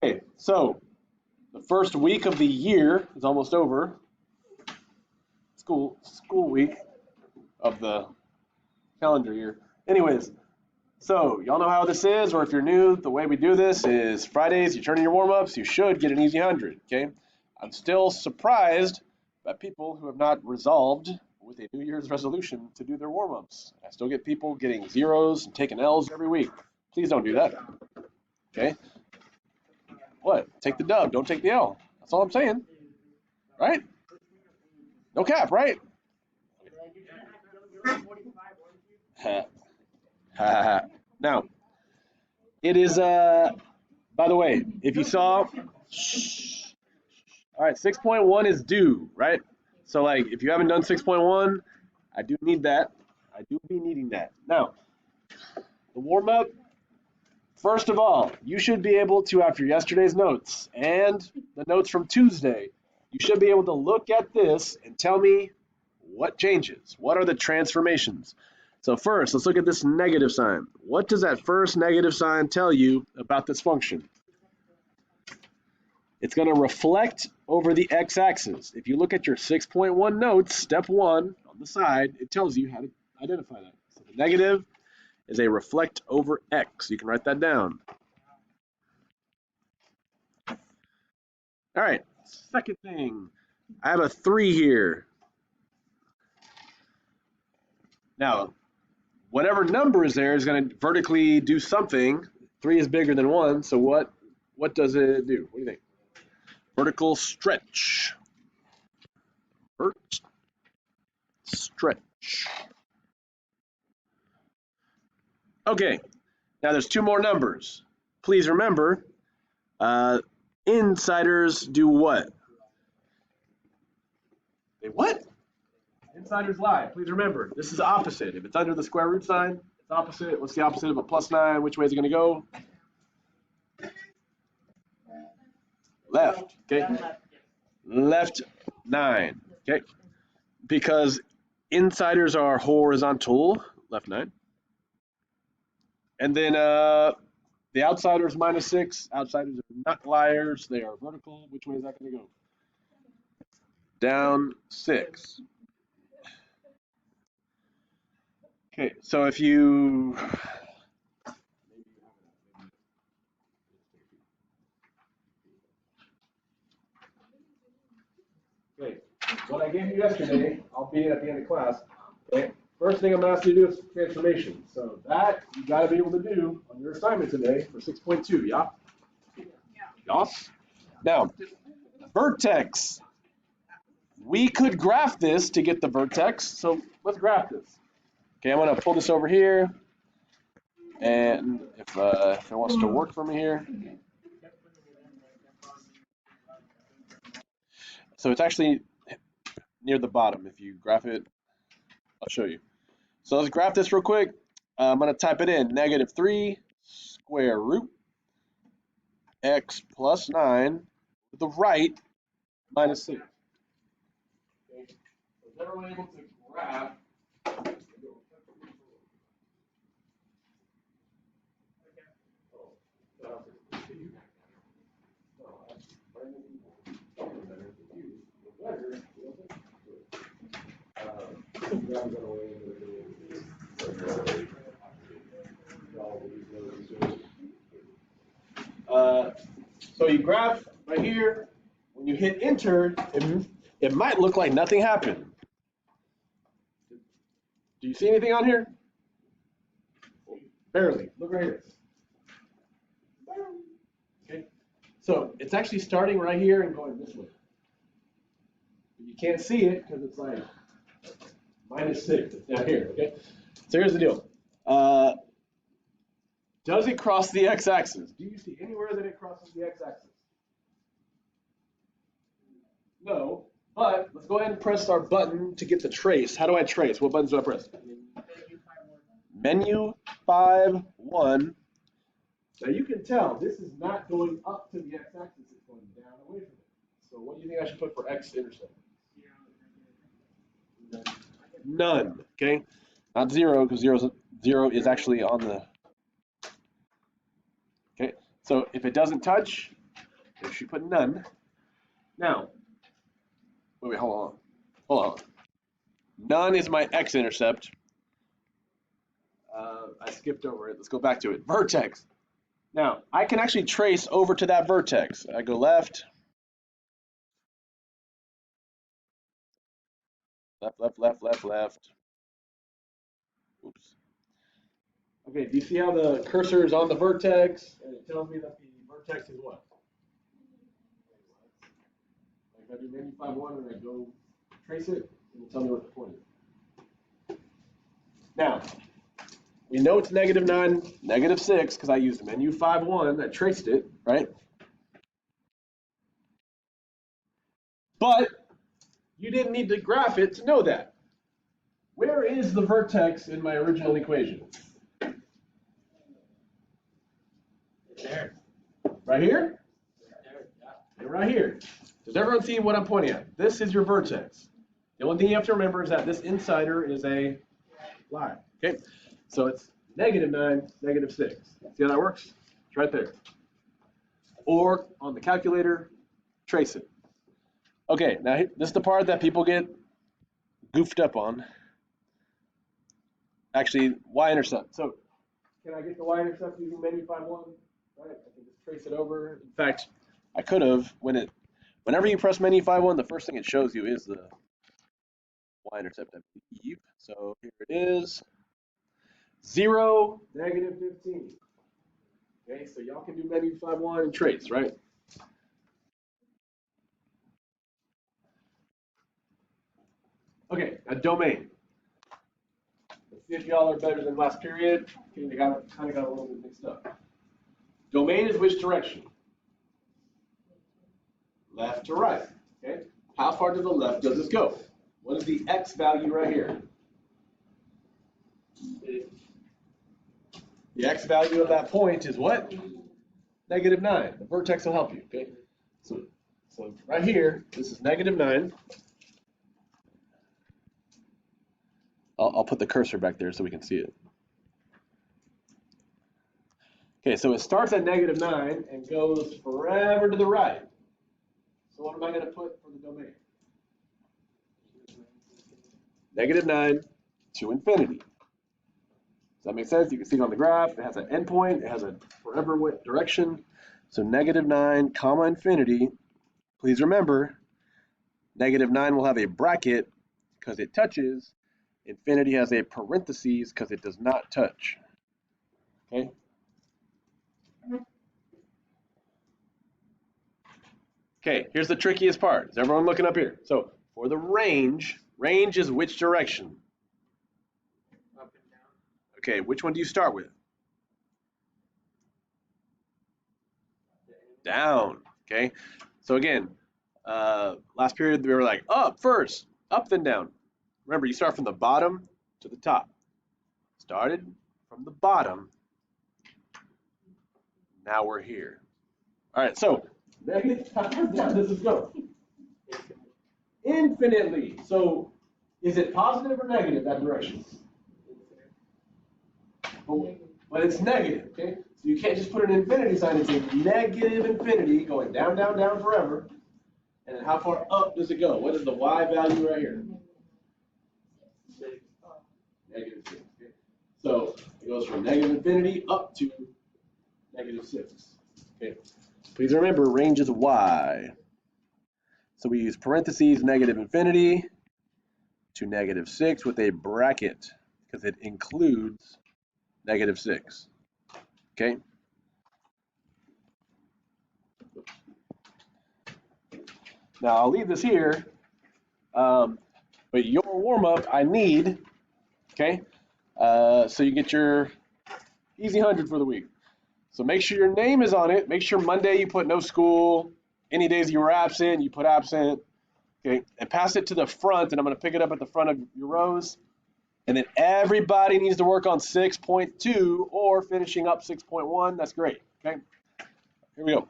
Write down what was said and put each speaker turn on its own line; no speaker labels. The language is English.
Okay, so the first week of the year is almost over. School week of the calendar year. Anyways, so y'all know how this is, or if you're new, the way we do this is Fridays, you turn in your warm-ups, you should get an easy 100, okay? I'm still surprised by people who have not resolved with a New Year's resolution to do their warm-ups. I still get people getting zeros and taking L's every week. Please don't do that, okay? What? Take the dub, don't take the L. That's all I'm saying, right? No cap, right? Now, it is, by the way, if you saw, all right, 6.1 is due, right? So, like, if you haven't done 6.1, I do need that. I do be needing that. Now, the warm-up, first of all, you should be able to, after yesterday's notes and the notes from Tuesday, you should be able to look at this and tell me what changes. What are the transformations? So first, let's look at this negative sign. What does that first negative sign tell you about this function? It's going to reflect over the x-axis. If you look at your 6.1 notes, step 1 on the side, it tells you how to identify that. So the negative is a reflect over x. You can write that down. All right, second thing. I have a 3 here. Now, whatever number is there is going to vertically do something. 3 is bigger than 1, so what does it do? What do you think? Vertical stretch. Vert stretch. Okay, now there's 2 more numbers. Please remember, insiders do what? They what? Insiders lie. Please remember, this is opposite. If it's under the square root sign, it's opposite. What's the opposite of a +9? Which way is it going to go? Left. Okay. Left 9. Okay. Because insiders are horizontal. Left 9. And then the outsiders -6. Outsiders are not liars. They are vertical. Which way is that going to go? Down 6. Okay, so if you okay, what I gave you yesterday, I'll be at the end of class. Okay, first thing I'm going to ask you to do is transformation. So that you got to be able to do on your assignment today for 6.2. Yeah. Yes. Now, vertex. We could graph this to get the vertex. So let's graph this. Okay, I'm going to pull this over here, and if it wants to work for me here. So it's actually near the bottom. If you graph it, I'll show you. So let's graph this real quick. I'm going to type it in, -3 square root x plus 9 to the right -6. Okay. So is everyone able to graph? So you graph right here. When you hit enter, it might look like nothing happened. Do you see anything on here? Barely. Look right here. Okay. So it's actually starting right here and going this way. But you can't see it because it's like -6. It's down here. Okay. So here's the deal. Does it cross the x-axis? Do you see anywhere that it crosses the x-axis? No, but let's go ahead and press our button to get the trace. How do I trace? What buttons do I press? Menu 5-1. Now you can tell this is not going up to the x-axis, it's going down away from it. So what do you think I should put for x-intercept? None, okay? Not 0, because 0 is actually on the... Okay, so if it doesn't touch, If she put none. Now, wait, hold on. None is my x-intercept. I skipped over it. Let's go back to it. Vertex. Now, I can actually trace over to that vertex. I go left. Left. Oops. Okay, do you see how the cursor is on the vertex? And it tells me that the vertex is what? Like if I do menu 5-1 and I go trace it, it'll tell me what the point is. Now, we know it's -9, -6, because I used menu 5-1, I traced it, right? But you didn't need to graph it to know that. Where is the vertex in my original equation?
There.
Right here?
There, yeah.
And right here. Does everyone see what I'm pointing at? This is your vertex. The only thing you have to remember is that this insider is a line. Okay? So it's -9, -6. See how that works? It's right there. Or on the calculator, trace it. Okay, now this is the part that people get goofed up on. Actually, y-intercept. So can I get the y-intercept using menu 5-1? Right, I can just trace it over. In fact, I could have, whenever you press menu 5-1, the first thing it shows you is the y-intercept, I believe. So here it is, 0, -15. Okay, so y'all can do menu 5-1 and trace, right? Okay, a domain. Let's see if y'all are better than last period. Okay, they kind of got a little bit mixed up. Domain is which direction? Left to right. Okay. How far to the left does this go? What is the x value right here? The x value of that point is what? -9. The vertex will help you. Okay. So right here, this is -9. I'll put the cursor back there so we can see it. Okay, so it starts at -9 and goes forever to the right. So what am I going to put for the domain? -9 to infinity. Does that make sense? You can see it on the graph. It has an endpoint. It has a forever direction. So -9, comma infinity. Please remember, -9 will have a bracket because it touches. Infinity has a parentheses because it does not touch. Okay? Okay, here's the trickiest part. Is everyone looking up here? So for the range is which direction?
Up and down.
Okay, which one do you start with? Down. Okay, so again, last period we were like up first, up then down. Remember, you start from the bottom to the top. Started from the bottom. Now we're here. All right, so how down does this go? Infinitely. So is it positive or negative, that direction? But it's negative, okay? So you can't just put an infinity sign. It's a negative infinity going down, down, down forever. And then how far up does it go? What is the y value right here? -6. Okay? So it goes from negative infinity up to -6. Okay. Please remember, range is y. So we use parentheses negative infinity to -6 with a bracket because it includes -6. Okay. Now I'll leave this here, but your warm-up I need, okay, so you get your easy 100 for the week. So make sure your name is on it. Make sure Monday you put no school. Any days you were absent, you put absent. Okay, and pass it to the front, and I'm going to pick it up at the front of your rows. And then everybody needs to work on 6.2 or finishing up 6.1. That's great. Okay, here we go.